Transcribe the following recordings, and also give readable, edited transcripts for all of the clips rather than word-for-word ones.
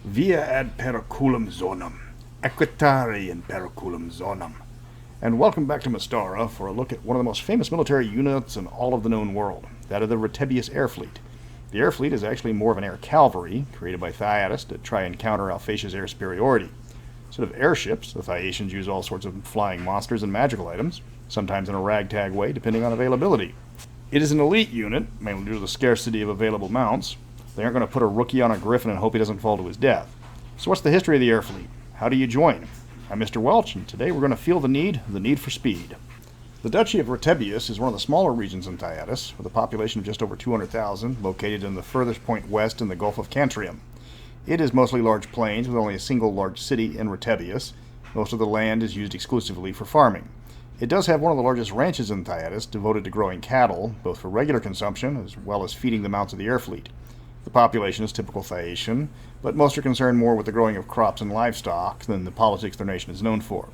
Via ad periculum zonum, equitari in periculum zonum. And welcome back to Mystara for a look at one of the most famous military units in all of the known world, that of the Retebius Air Fleet. The Air Fleet is actually more of an air cavalry, created by Thyatian to try and counter Alphatia's air superiority. Instead of airships, the Thyatians use all sorts of flying monsters and magical items, sometimes in a ragtag way depending on availability. It is an elite unit, mainly due to the scarcity of available mounts. They aren't going to put a rookie on a griffin and hope he doesn't fall to his death. So what's the history of the Air Fleet? How do you join? I'm Mr. Welch, and today we're going to feel the need for speed. The Duchy of Retebius is one of the smaller regions in Thyatys, with a population of just over 200,000, located in the furthest point west in the Gulf of Cantrium. It is mostly large plains, with only a single large city in Retebius. Most of the land is used exclusively for farming. It does have one of the largest ranches in Thyatys, devoted to growing cattle, both for regular consumption as well as feeding the mounts of the Air Fleet. The population is typical Thyatian, but most are concerned more with the growing of crops and livestock than the politics their nation is known for.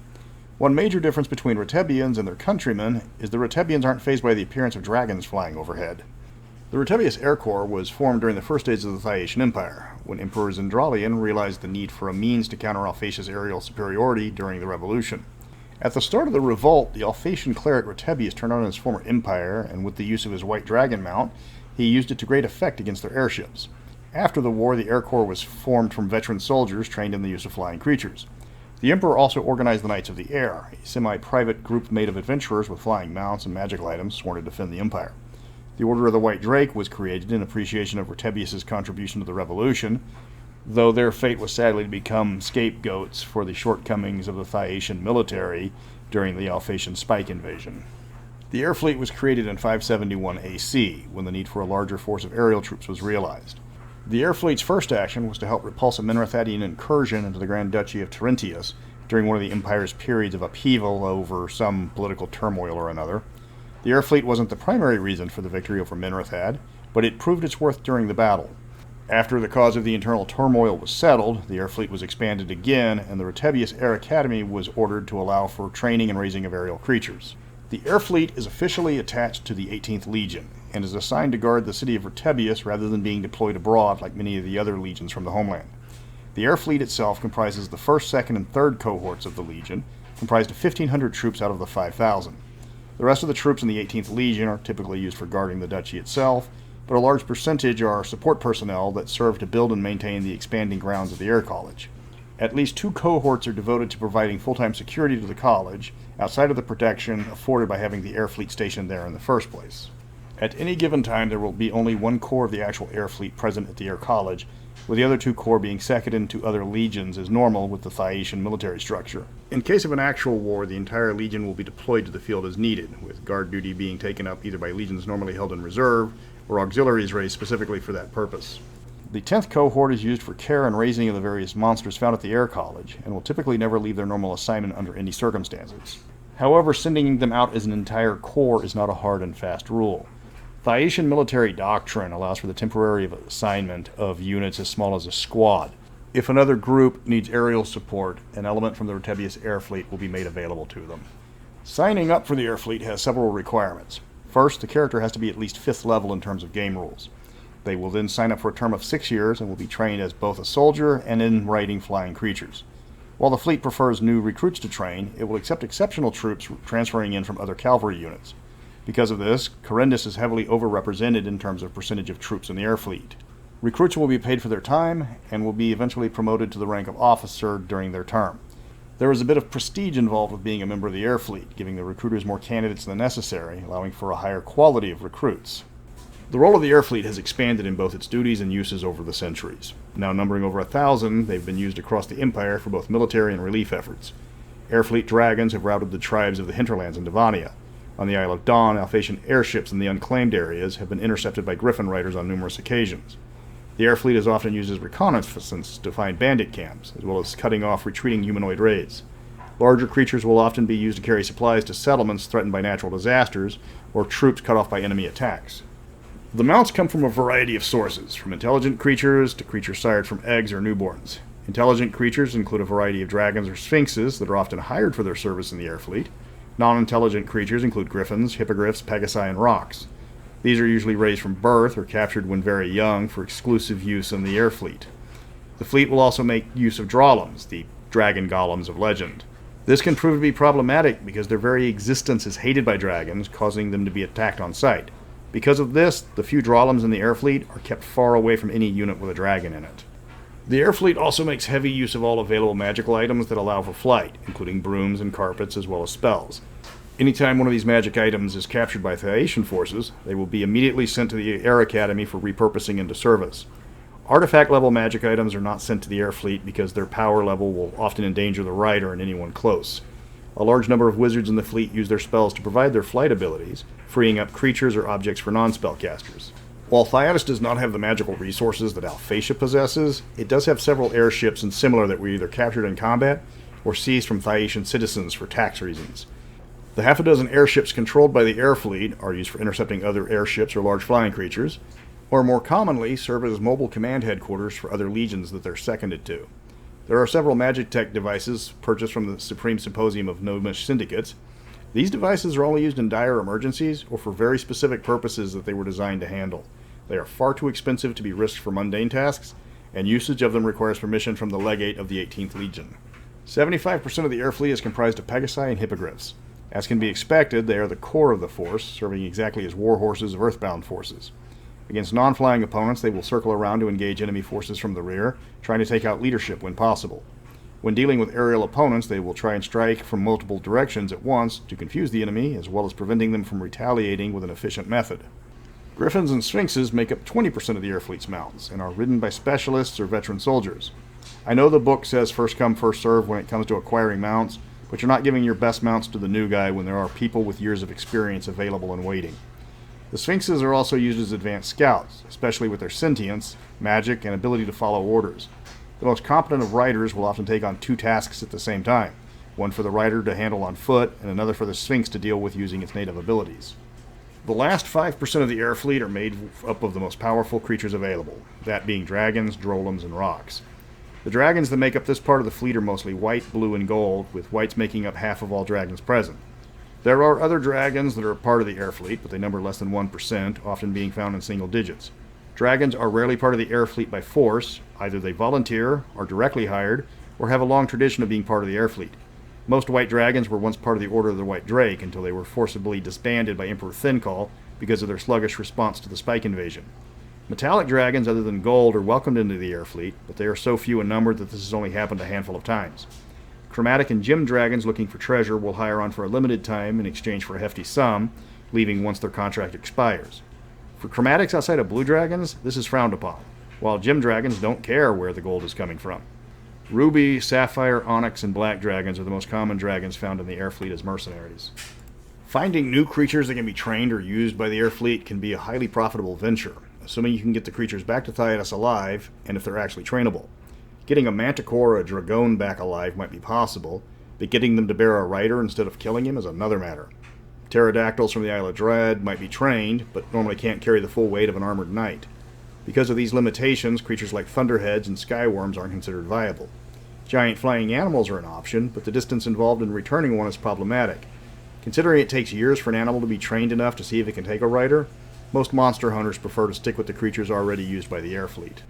One major difference between Retebians and their countrymen is the Retebians aren't fazed by the appearance of dragons flying overhead. The Retebius Air Corps was formed during the first days of the Thyatian Empire, when Emperor Zendralian realized the need for a means to counter Alphatia's aerial superiority during the revolution. At the start of the revolt, the Alphatian cleric Retebius turned on his former empire, and with the use of his white dragon mount, he used it to great effect against their airships. After the war, the Air Corps was formed from veteran soldiers trained in the use of flying creatures. The Emperor also organized the Knights of the Air, a semi-private group made of adventurers with flying mounts and magical items sworn to defend the empire. The Order of the White Drake was created in appreciation of Retebius's contribution to the revolution, though their fate was sadly to become scapegoats for the shortcomings of the Thyatian military during the Alphatian Spike invasion. The Air Fleet was created in 571 AC, when the need for a larger force of aerial troops was realized. The Air Fleet's first action was to help repulse a Mithridatic incursion into the Grand Duchy of Taruntius during one of the Empire's periods of upheaval over some political turmoil or another. The Air Fleet wasn't the primary reason for the victory over Mithridatic, but it proved its worth during the battle. After the cause of the internal turmoil was settled, the Air Fleet was expanded again, and the Retebius Air Academy was ordered to allow for training and raising of aerial creatures. The Air Fleet is officially attached to the 18th Legion, and is assigned to guard the city of Retebius rather than being deployed abroad like many of the other legions from the homeland. The Air Fleet itself comprises the 1st, 2nd, and 3rd cohorts of the Legion, comprised of 1,500 troops out of the 5,000. The rest of the troops in the 18th Legion are typically used for guarding the duchy itself, but a large percentage are support personnel that serve to build and maintain the expanding grounds of the Air College. At least 2 cohorts are devoted to providing full-time security to the college, outside of the protection afforded by having the Air Fleet stationed there in the first place. At any given time, there will be only 1 corps of the actual Air Fleet present at the Air College, with the other 2 corps being seconded to other legions as normal with the Thyatian military structure. In case of an actual war, the entire legion will be deployed to the field as needed, with guard duty being taken up either by legions normally held in reserve, or auxiliaries raised specifically for that purpose. The 10th cohort is used for care and raising of the various monsters found at the Air College, and will typically never leave their normal assignment under any circumstances. However, sending them out as an entire corps is not a hard and fast rule. Thyatian military doctrine allows for the temporary assignment of units as small as a squad. If another group needs aerial support, an element from the Retebius Air Fleet will be made available to them. Signing up for the Air Fleet has several requirements. First, the character has to be at least 5th level in terms of game rules. They will then sign up for a term of 6 years and will be trained as both a soldier and in riding flying creatures. While the fleet prefers new recruits to train, it will accept exceptional troops transferring in from other cavalry units. Because of this, Corindus is heavily overrepresented in terms of percentage of troops in the Air Fleet. Recruits will be paid for their time and will be eventually promoted to the rank of officer during their term. There is a bit of prestige involved with being a member of the Air Fleet, giving the recruiters more candidates than necessary, allowing for a higher quality of recruits. The role of the Air Fleet has expanded in both its duties and uses over the centuries. Now numbering over 1,000, they've been used across the Empire for both military and relief efforts. Air Fleet dragons have routed the tribes of the hinterlands in Devania. On the Isle of Dawn, Alphatian airships in the unclaimed areas have been intercepted by griffin riders on numerous occasions. The Air Fleet is often used as reconnaissance to find bandit camps, as well as cutting off retreating humanoid raids. Larger creatures will often be used to carry supplies to settlements threatened by natural disasters, or troops cut off by enemy attacks. The mounts come from a variety of sources, from intelligent creatures to creatures sired from eggs or newborns. Intelligent creatures include a variety of dragons or Sphynxes that are often hired for their service in the Air Fleet. Non-intelligent creatures include griffins, hippogriffs, pegasi, and rocks. These are usually raised from birth or captured when very young for exclusive use in the Air Fleet. The fleet will also make use of drolums, the dragon golems of legend. This can prove to be problematic because their very existence is hated by dragons, causing them to be attacked on sight. Because of this, the few drolums in the air fleet are kept far away from any unit with a dragon in it. The air fleet also makes heavy use of all available magical items that allow for flight, including brooms and carpets as well as spells. Anytime one of these magic items is captured by Thyatian forces, they will be immediately sent to the Air Academy for repurposing into service. Artifact-level magic items are not sent to the air fleet because their power level will often endanger the rider and anyone close. A large number of wizards in the fleet use their spells to provide their flight abilities, freeing up creatures or objects for non-spellcasters. While Thyatian does not have the magical resources that Alphatian possesses, it does have several airships and similar that were either captured in combat or seized from Thyatian citizens for tax reasons. The half a dozen airships controlled by the air fleet are used for intercepting other airships or large flying creatures, or more commonly serve as mobile command headquarters for other legions that they're seconded to. There are several magitek devices purchased from the Supreme Symposium of Gnomish Syndicates. These devices are only used in dire emergencies or for very specific purposes that they were designed to handle. They are far too expensive to be risked for mundane tasks, and usage of them requires permission from the legate of the 18th Legion. 75% of the air fleet is comprised of Pegasi and Hippogriffs. As can be expected, they are the core of the force, serving exactly as war horses of earthbound forces. Against non-flying opponents, they will circle around to engage enemy forces from the rear, trying to take out leadership when possible. When dealing with aerial opponents, they will try and strike from multiple directions at once to confuse the enemy, as well as preventing them from retaliating with an efficient method. Griffins and Sphynxes make up 20% of the air fleet's mounts, and are ridden by specialists or veteran soldiers. I know the book says first come, first serve when it comes to acquiring mounts, but you're not giving your best mounts to the new guy when there are people with years of experience available and waiting. The Sphynxes are also used as advanced scouts, especially with their sentience, magic, and ability to follow orders. The most competent of riders will often take on two tasks at the same time, one for the rider to handle on foot, and another for the Sphinx to deal with using its native abilities. The last 5% of the air fleet are made up of the most powerful creatures available, that being dragons, drolums, and rocks. The dragons that make up this part of the fleet are mostly white, blue, and gold, with whites making up half of all dragons present. There are other dragons that are a part of the air fleet, but they number less than 1%, often being found in single digits. Dragons are rarely part of the air fleet by force. Either they volunteer, are directly hired, or have a long tradition of being part of the air fleet. Most white dragons were once part of the Order of the White Drake until they were forcibly disbanded by Emperor Thyncall because of their sluggish response to the Spike invasion. Metallic dragons other than gold are welcomed into the air fleet, but they are so few in number that this has only happened a handful of times. Chromatic and gem dragons looking for treasure will hire on for a limited time in exchange for a hefty sum, leaving once their contract expires. For chromatics outside of blue dragons, this is frowned upon, while gem dragons don't care where the gold is coming from. Ruby, sapphire, onyx, and black dragons are the most common dragons found in the air fleet as mercenaries. Finding new creatures that can be trained or used by the air fleet can be a highly profitable venture, assuming you can get the creatures back to Thyatian alive, and if they're actually trainable. Getting a manticore or a dragon back alive might be possible, but getting them to bear a rider instead of killing him is another matter. Pterodactyls from the Isle of Dread might be trained, but normally can't carry the full weight of an armored knight. Because of these limitations, creatures like thunderheads and skyworms aren't considered viable. Giant flying animals are an option, but the distance involved in returning one is problematic. Considering it takes years for an animal to be trained enough to see if it can take a rider, most monster hunters prefer to stick with the creatures already used by the air fleet.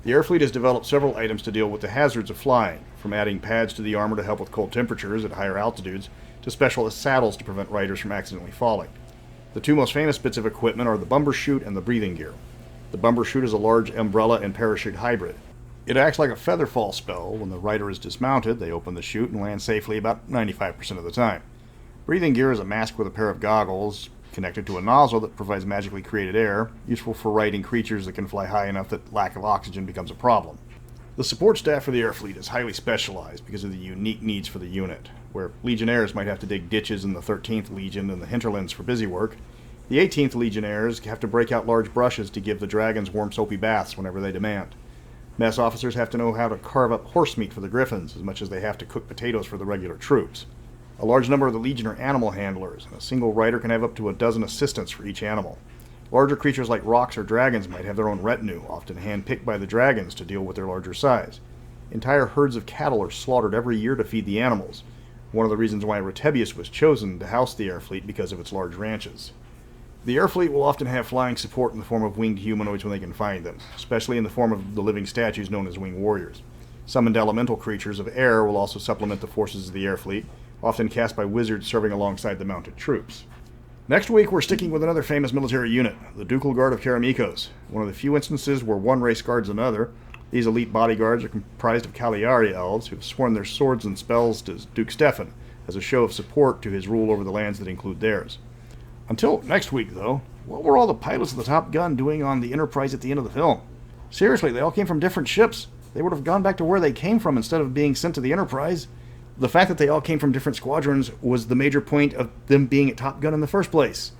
The air fleet has developed several items to deal with the hazards of flying, from adding pads to the armor to help with cold temperatures at higher altitudes, to specialist saddles to prevent riders from accidentally falling. The two most famous bits of equipment are the bumper chute and the breathing gear. The bumper chute is a large umbrella and parachute hybrid. It acts like a feather fall spell. When the rider is dismounted, they open the chute and land safely about 95% of the time. Breathing gear is a mask with a pair of goggles connected to a nozzle that provides magically created air, useful for riding creatures that can fly high enough that lack of oxygen becomes a problem. The support staff for the air fleet is highly specialized because of the unique needs for the unit. Where Legionnaires might have to dig ditches in the 13th Legion and the hinterlands for busy work, the 18th Legionnaires have to break out large brushes to give the dragons warm soapy baths whenever they demand. Mess officers have to know how to carve up horse meat for the griffins as much as they have to cook potatoes for the regular troops. A large number of the Legion are animal handlers, and a single rider can have up to a dozen assistants for each animal. Larger creatures like rocks or dragons might have their own retinue, often hand-picked by the dragons to deal with their larger size. Entire herds of cattle are slaughtered every year to feed the animals, one of the reasons why Retebius was chosen to house the air fleet because of its large ranches. The air fleet will often have flying support in the form of winged humanoids when they can find them, especially in the form of the living statues known as winged warriors. Summoned elemental creatures of air will also supplement the forces of the air fleet, often cast by wizards serving alongside the mounted troops. Next week, we're sticking with another famous military unit, the Dukel Guard of Karamikos, one of the few instances where one race guards another. These elite bodyguards are comprised of Cagliari elves who have sworn their swords and spells to Duke Stefan as a show of support to his rule over the lands that include theirs. Until next week, though, what were all the pilots of the Top Gun doing on the Enterprise at the end of the film? Seriously, they all came from different ships. They would have gone back to where they came from instead of being sent to the Enterprise. The fact that they all came from different squadrons was the major point of them being at Top Gun in the first place.